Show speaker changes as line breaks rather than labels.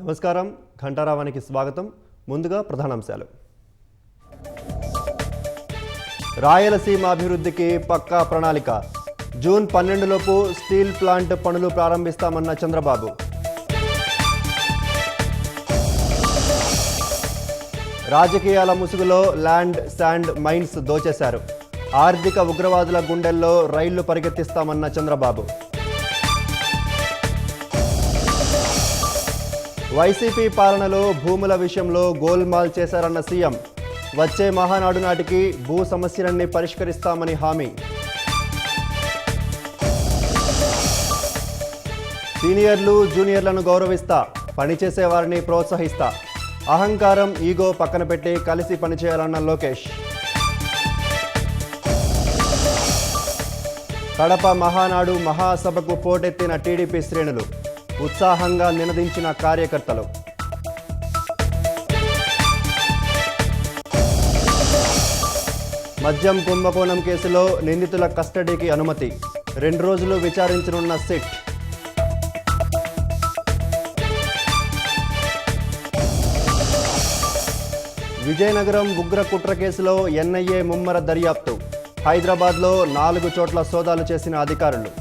నమస్కారం ఘంటారావానికి స్వాగతం. ముందుగా ప్రధానాంశాలు. రాయలసీమ అభివృద్ధికి పక్కా ప్రణాళిక. జూన్ 12 లోపు స్టీల్ ప్లాంట్ పనులు ప్రారంభిస్తామన్న చంద్రబాబు. రాజకీయాల ముసుగులో ల్యాండ్ శాండ్ మైన్స్ దోచేశారు. ఆర్థిక ఉగ్రవాదుల గుండెల్లో రైళ్లు పరిగెత్తిస్తామన్న చంద్రబాబు. వైసీపీ పాలనలో భూముల విషయంలో గోల్మాల్ చేశారన్న సీఎం. వచ్చే మహానాడు నాటికి భూ సమస్యలన్నీ పరిష్కరిస్తామని హామీ. సీనియర్లు జూనియర్లను గౌరవిస్తా, పనిచేసే వారిని ప్రోత్సహిస్తా. అహంకారం ఈగో పక్కన పెట్టి కలిసి పనిచేయాలన్న లోకేష్. కడప మహానాడు మహాసభకు పోటెత్తిన టీడీపీ శ్రేణులు. ఉత్సాహంగా నినదించిన కార్యకర్తలు. మద్యం కుంభకోణం కేసులో నిందితుల కస్టడీకి అనుమతి. 2 రోజులు విచారించనున్న సిట్. విజయనగరం ఉగ్ర కుట్ర కేసులో ఎన్ఐఏ ముమ్మర దర్యాప్తు. హైదరాబాద్లో 4 చోట్ల సోదాలు చేసిన అధికారులు.